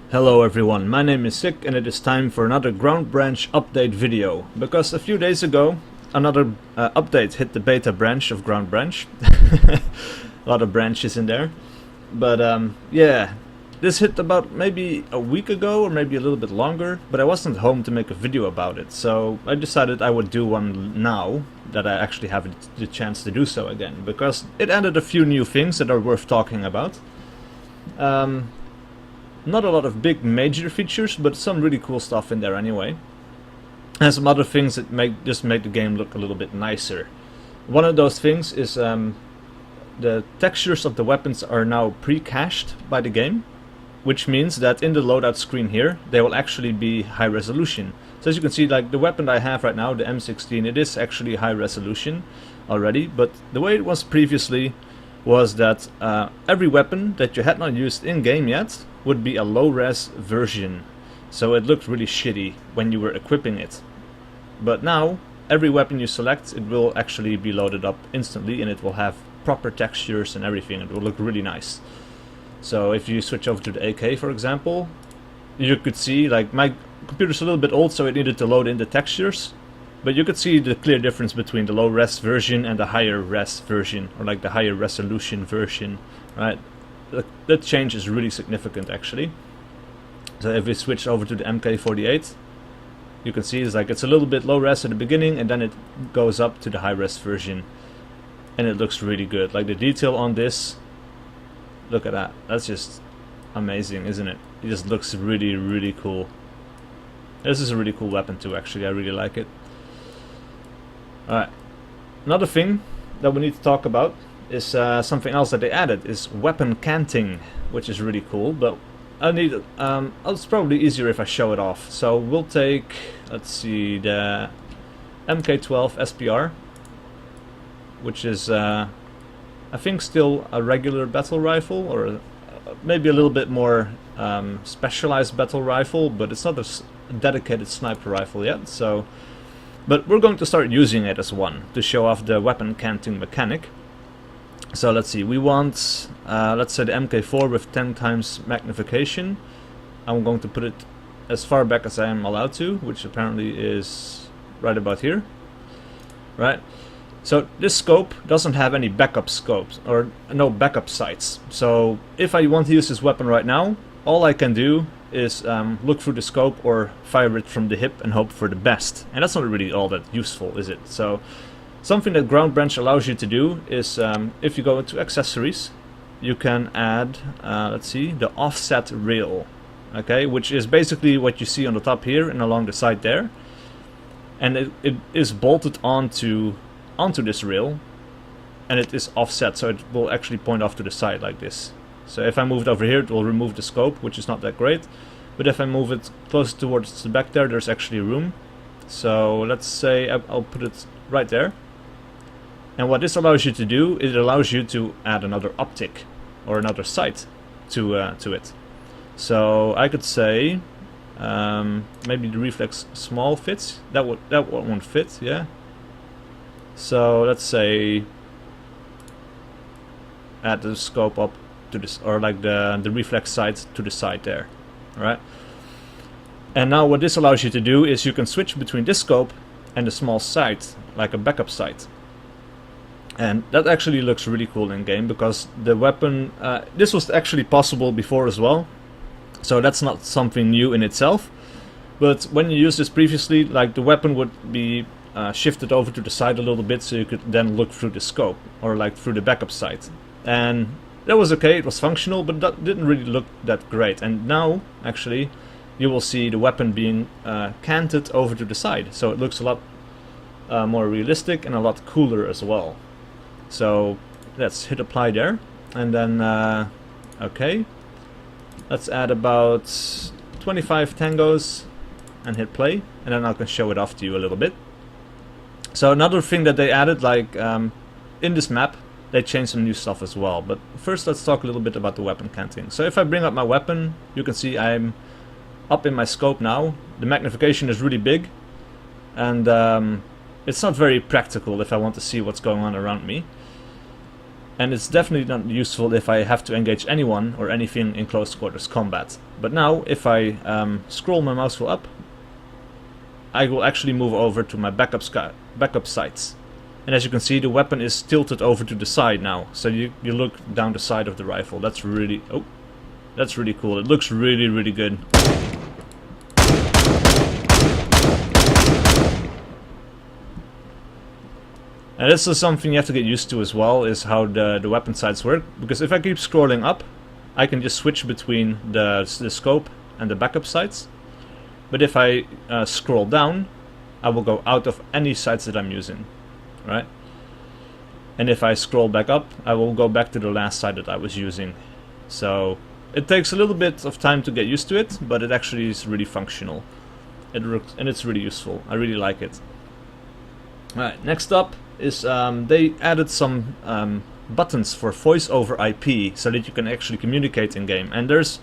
Hello everyone, my name is Sick and it is time for another Ground Branch update video. Because a few days ago another update hit the beta branch of Ground Branch. A lot of branches in there. But yeah, this hit about maybe a week ago or maybe a little bit longer, but I wasn't home to make a video about it. So I decided I would do one now that I actually have the chance to do so again. Because it added a few new things that are worth talking about. Not a lot of big major features, but some really cool stuff in there anyway. And some other things that just make the game look a little bit nicer. One of those things is the textures of the weapons are now pre-cached by the game, which means that in the loadout screen here, they will actually be high resolution. So as you can see, like the weapon I have right now, the M16, it is actually high resolution already, but the way it was previously was that every weapon that you had not used in-game yet would be a low-res version, so it looked really shitty when you were equipping it. But now, every weapon you select, it will actually be loaded up instantly, and it will have proper textures and everything. It will look really nice. So if you switch over to the AK, for example, you could see, like, my computer's a little bit old, so it needed to load in the textures, but you could see the clear difference between the low-res version and the higher-res version, or like the higher resolution version, right? That change is really significant actually. So if we switch over to the MK48, you can see it's a little bit low res at the beginning, and then it goes up to the high res version, and it looks really good. Like the detail on this, look at that, that's just amazing, isn't it? It just looks really, really cool. This is a really cool weapon too, actually. I really like it. Alright, another thing that we need to talk about is something else that they added, is weapon canting, which is really cool. But I need it's probably easier if I show it off. So we'll take, let's see, the MK12 SPR, which is I think still a regular battle rifle, or maybe a little bit more specialized battle rifle, but it's not a dedicated sniper rifle yet. So, but we're going to start using it as one to show off the weapon canting mechanic. So let's see, we want, let's say the MK4 with 10 times magnification. I'm going to put it as far back as I am allowed to, which apparently is right about here. Right? So this scope doesn't have any backup scopes, or no backup sights. So if I want to use this weapon right now, all I can do is look through the scope or fire it from the hip and hope for the best. And that's not really all that useful, is it? So something that Ground Branch allows you to do is, if you go into accessories, you can add, let's see, the offset rail, okay, which is basically what you see on the top here and along the side there, and it is bolted onto this rail, and it is offset, so it will actually point off to the side like this. So if I move it over here, it will remove the scope, which is not that great, but if I move it close towards the back there's actually room. So let's say I'll put it right there. And what this allows you to do, it allows you to add another optic or another sight to it. So I could say maybe the reflex small fits. That won't fit, yeah. So let's say add the scope up to this, or like the reflex sight to the side there, right? And now what this allows you to do is you can switch between this scope and the small sight, like a backup sight. And that actually looks really cool in game, because the weapon, this was actually possible before as well, so that's not something new in itself. But when you used this previously, like the weapon would be shifted over to the side a little bit, so you could then look through the scope, or like through the backup sight. And that was okay, it was functional, but that didn't really look that great. And now, actually, you will see the weapon being canted over to the side, so it looks a lot more realistic and a lot cooler as well. So let's hit apply there, and then okay, let's add about 25 tangos and hit play, and then I can show it off to you a little bit. So another thing that they added, like in this map, they changed some new stuff as well. But first let's talk a little bit about the weapon canting. So if I bring up my weapon, you can see I'm up in my scope now. The magnification is really big, and it's not very practical if I want to see what's going on around me. And it's definitely not useful if I have to engage anyone or anything in close quarters combat. But now, if I scroll my mouse wheel up, I will actually move over to my backup sights. And as you can see, the weapon is tilted over to the side now. So you look down the side of the rifle. That's really cool. It looks really, really good. And this is something you have to get used to as well, is how the weapon sights work. Because if I keep scrolling up, I can just switch between the scope and the backup sights. But if I scroll down, I will go out of any sights that I'm using, right? And if I scroll back up, I will go back to the last sight that I was using. So it takes a little bit of time to get used to it, but it actually is really functional. It works, and it's really useful. I really like it. Alright, next up is they added some buttons for voice over IP so that you can actually communicate in game. And there's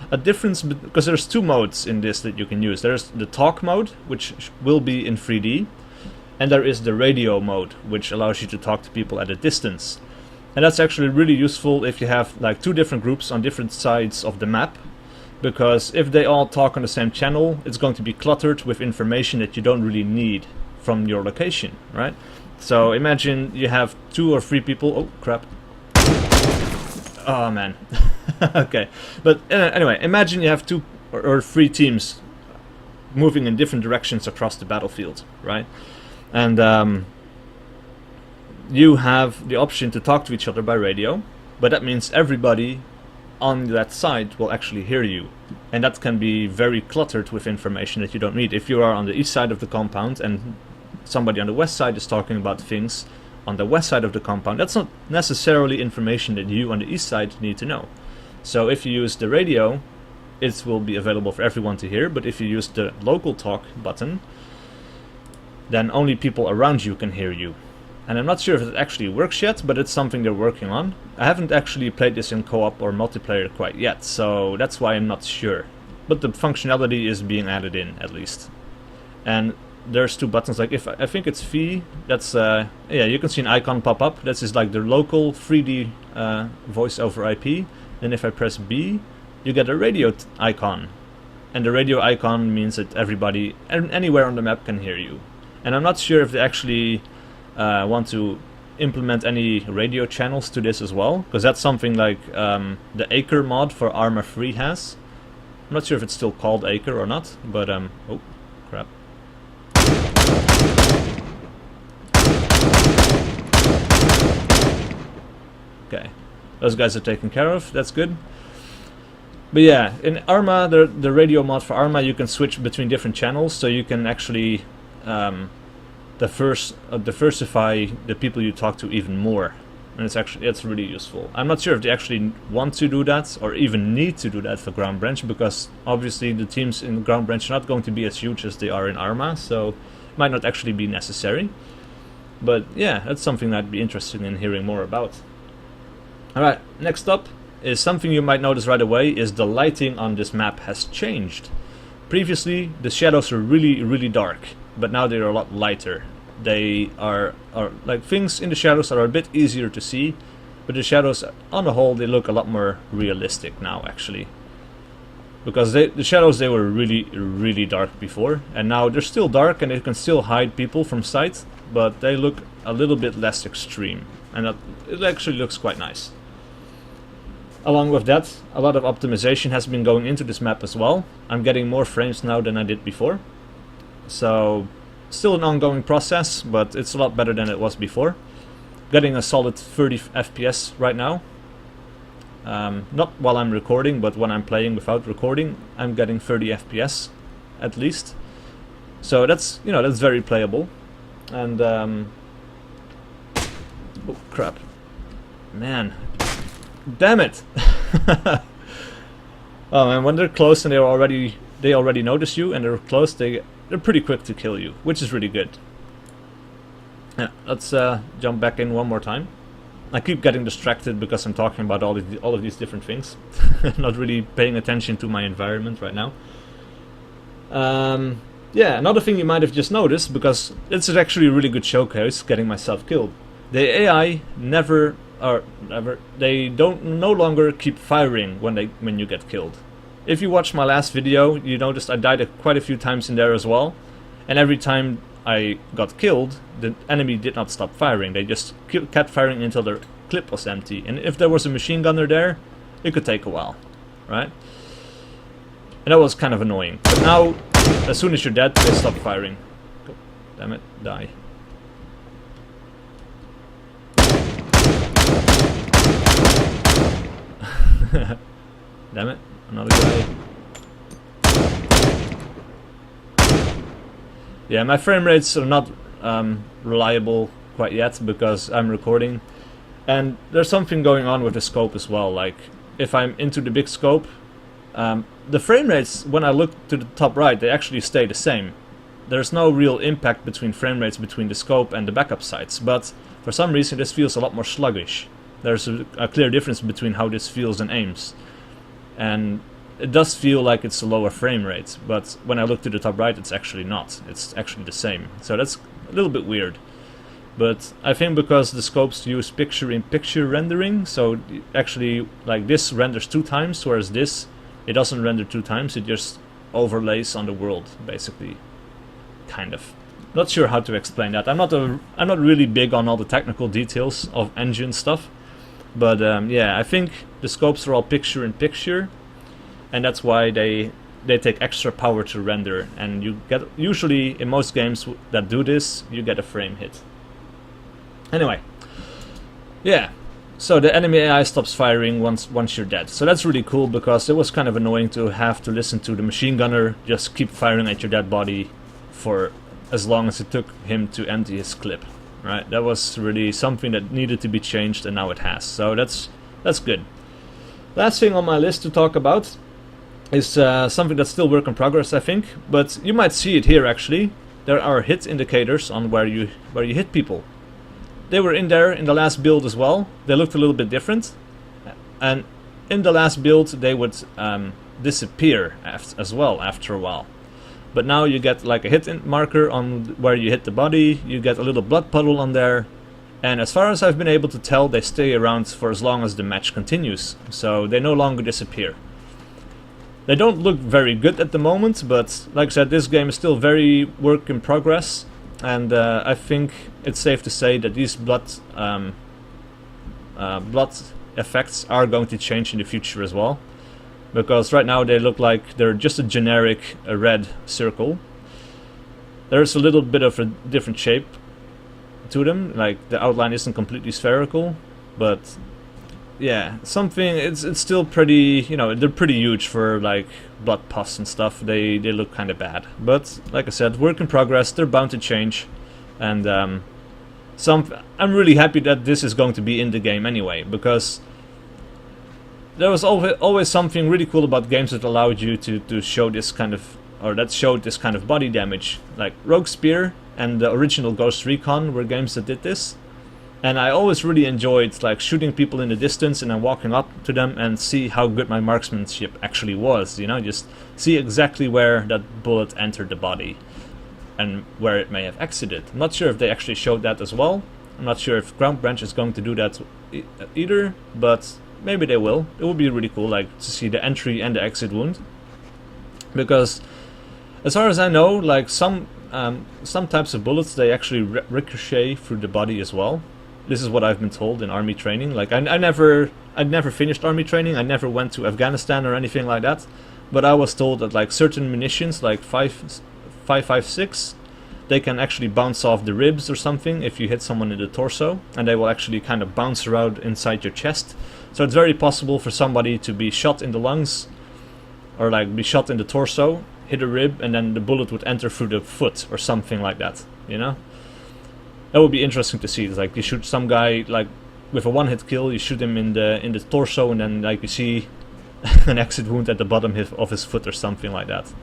a difference because there's two modes in this that you can use. There's the talk mode, which will be in 3D, and there is the radio mode, which allows you to talk to people at a distance. And that's actually really useful if you have like two different groups on different sides of the map, because if they all talk on the same channel, it's going to be cluttered with information that you don't really need from your location, right? So imagine you have 2 or 3 people. Oh crap. Oh man. Okay, but anyway, imagine you have 2 or 3 teams moving in different directions across the battlefield, right? And you have the option to talk to each other by radio, but that means everybody on that side will actually hear you, and that can be very cluttered with information that you don't need. If you are on the east side of the compound and somebody on the west side is talking about things on the west side of the compound, that's not necessarily information that you on the east side need to know. So if you use the radio, it will be available for everyone to hear, but if you use the local talk button, then only people around you can hear you. And I'm not sure if it actually works yet, but it's something they're working on. I haven't actually played this in co-op or multiplayer quite yet, so that's why I'm not sure. But the functionality is being added in, at least. And there's 2 buttons, like if I think it's V, that's yeah, you can see an icon pop up. That's just like the local 3D voice over IP. Then if I press B, you get a radio icon. And the radio icon means that everybody anywhere on the map can hear you. And I'm not sure if they actually want to implement any radio channels to this as well, because that's something like the Acre mod for Arma 3 has. I'm not sure if it's still called Acre or not, but oh crap. Okay, those guys are taken care of, that's good. But yeah, in Arma, the radio mod for Arma, you can switch between different channels, so you can actually diversify the people you talk to even more, and it's really useful. I'm not sure if they actually want to do that or even need to do that for Ground Branch, because obviously the teams in Ground Branch are not going to be as huge as they are in Arma, so it might not actually be necessary. But yeah, that's something I'd be interested in hearing more about. Alright, next up is something you might notice right away, is the lighting on this map has changed. Previously the shadows were really, really dark, but now they're a lot lighter. They are like, things in the shadows are a bit easier to see, but the shadows on the whole, they look a lot more realistic now actually. Because the shadows, they were really, really dark before, and now they're still dark and they can still hide people from sight, but they look a little bit less extreme, and it actually looks quite nice. Along with that, a lot of optimization has been going into this map as well. I'm getting more frames now than I did before. So, still an ongoing process, but it's a lot better than it was before. Getting a solid 30 FPS right now. Not while I'm recording, but when I'm playing without recording, I'm getting 30 FPS at least. So that's, you know, that's very playable. And oh crap, man, damn it! Oh man, when they're close and they already notice you and they're close, they're pretty quick to kill you, which is really good. Yeah, let's jump back in one more time. I keep getting distracted because I'm talking about all of these different things, not really paying attention to my environment right now. Yeah, another thing you might have just noticed, because it's actually a really good showcase, getting myself killed. The AI never or never, they don't no longer keep firing when you get killed. If you watch my last video, you noticed I died quite a few times in there as well, and every time I got killed, the enemy did not stop firing. They just kept firing until their clip was empty, and if there was a machine gunner there, it could take a while, right? And that was kind of annoying. But now, as soon as you're dead, they stop firing. Oh, damn it, die. Damn it, another guy. Yeah, my frame rates are not reliable quite yet because I'm recording. And there's something going on with the scope as well. Like, if I'm into the big scope, the frame rates, when I look to the top right, they actually stay the same. There's no real impact between frame rates between the scope and the backup sights, but for some reason this feels a lot more sluggish. There's a clear difference between how this feels and aims. And it does feel like it's a lower frame rate, but when I look to the top right, it's actually not. It's actually the same. So that's a little bit weird. But I think because the scopes use picture-in-picture rendering, so actually, like, this renders 2 times, whereas this, it doesn't render 2 times, it just overlays on the world, basically. Kind of. Not sure how to explain that. I'm not really big on all the technical details of engine stuff, but yeah, I think the scopes are all picture-in-picture, and that's why they take extra power to render, and you get, usually in most games that do this, you get a frame hit. Anyway, yeah, so the enemy AI stops firing once you're dead. So that's really cool, because it was kind of annoying to have to listen to the machine gunner just keep firing at your dead body for as long as it took him to empty his clip, right? That was really something that needed to be changed, and now it has. So that's good. Last thing on my list to talk about is something that's still work in progress, I think, but you might see it here actually. There are hit indicators on where you hit people. They were in there in the last build as well. They looked a little bit different, and in the last build they would disappear as well after a while. But now you get like a hit marker on where you hit the body, you get a little blood puddle on there, and as far as I've been able to tell, they stay around for as long as the match continues, so they no longer disappear. They don't look very good at the moment, but like I said, this game is still very work in progress. And I think it's safe to say that these blood effects are going to change in the future as well, because right now they look like they're just a generic red circle. There's a little bit of a different shape to them, like the outline isn't completely spherical, but yeah, something, it's still pretty, you know, they're pretty huge for like blood pus and stuff. They look kind of bad, but like I said, work in progress. They're bound to change, and I'm really happy that this is going to be in the game anyway, because there was always something really cool about games that allowed you to show this kind of, or that showed this kind of body damage. Like Rogue Spear and the original Ghost Recon were games that did this. And I always really enjoyed like shooting people in the distance and then walking up to them and see how good my marksmanship actually was, you know, just see exactly where that bullet entered the body and where it may have exited. I'm not sure if they actually showed that as well. I'm not sure if Ground Branch is going to do that either, but maybe they will. It would be really cool, like, to see the entry and the exit wound. Because as far as I know, like some types of bullets, they actually ricochet through the body as well. This is what I've been told in army training. Like I never finished army training. I never went to Afghanistan or anything like that. But I was told that like certain munitions, like 5.56, they can actually bounce off the ribs or something if you hit someone in the torso, and they will actually kind of bounce around inside your chest. So it's very possible for somebody to be shot in the lungs, or like be shot in the torso, hit a rib, and then the bullet would enter through the foot or something like that, you know? That would be interesting to see. It's like you shoot some guy like with a one-hit kill, you shoot him in the torso, and then like you see an exit wound at the bottom of his foot or something like that.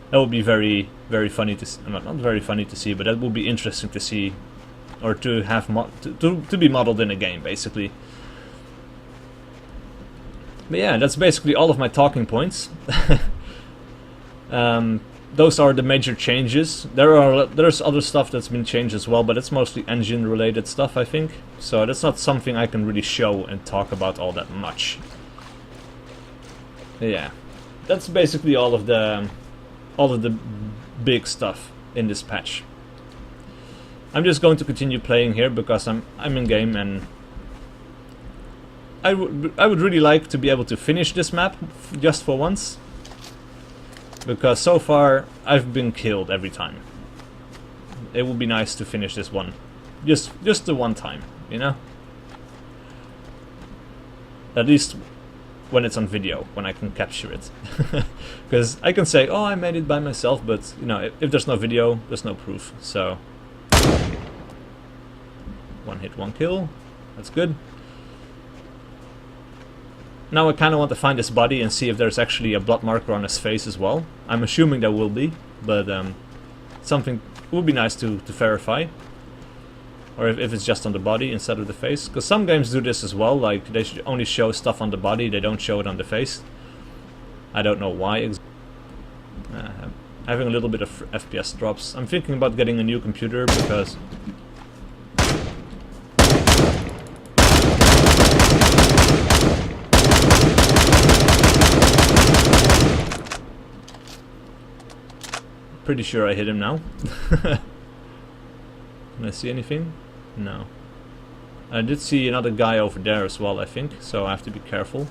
That would be very, very funny to see. Not very funny to see, but that would be interesting to see, or to have to be modeled in a game, basically. But yeah, that's basically all of my talking points. those are the major changes. There's other stuff that's been changed as well, but it's mostly engine related stuff, I think. So that's not something I can really show and talk about all that much. Yeah, that's basically all of the big stuff in this patch. I'm just going to continue playing here because I'm in game, and I would really like to be able to finish this map just for once. Because so far, I've been killed every time. It would be nice to finish this one. Just the one time, you know? At least when it's on video, when I can capture it. Because I can say, oh, I made it by myself, but, you know, if there's no video, there's no proof. So, one hit, one kill. That's good. Now I kind of want to find his body and see if there's actually a blood marker on his face as well. I'm assuming there will be, but something would be nice to verify. Or if it's just on the body instead of the face. Because some games do this as well, like they should only show stuff on the body, they don't show it on the face. I don't know why. Having a little bit of FPS drops. I'm thinking about getting a new computer because... Pretty sure I hit him now. Can I see anything? No. I did see another guy over there as well, I think, so I have to be careful.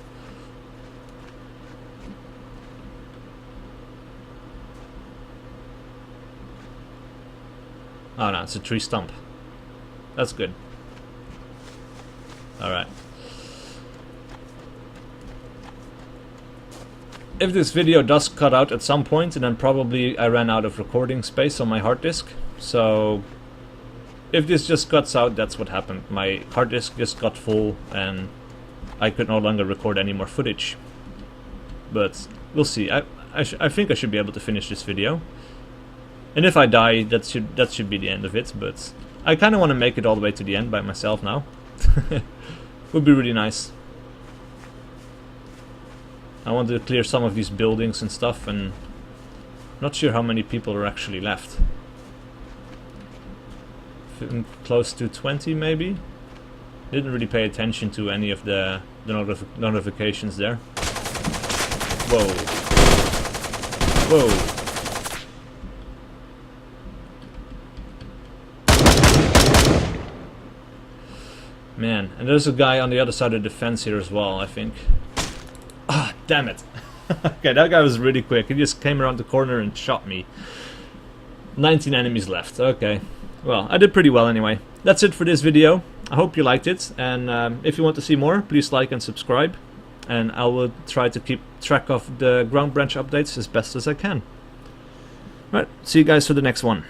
Oh no, it's a tree stump. That's good. Alright. If this video does cut out at some point, and then probably I ran out of recording space on my hard disk. So if this just cuts out, that's what happened. My hard disk just got full and I could no longer record any more footage. But we'll see. I think I should be able to finish this video. And if I die, that should be the end of it. But I kind of want to make it all the way to the end by myself now. Would be really nice. I want to clear some of these buildings and stuff, and not sure how many people are actually left. Close to 20 maybe? Didn't really pay attention to any of the notifications there. Whoa. Whoa. Man, and there's a guy on the other side of the fence here as well, I think. Ah, damn it. Okay, that guy was really quick. He just came around the corner and shot me. 19 enemies left. Okay. Well, I did pretty well anyway. That's it for this video. I hope you liked it. And if you want to see more, please like and subscribe. And I will try to keep track of the Ground Branch updates as best as I can. Right, see you guys for the next one.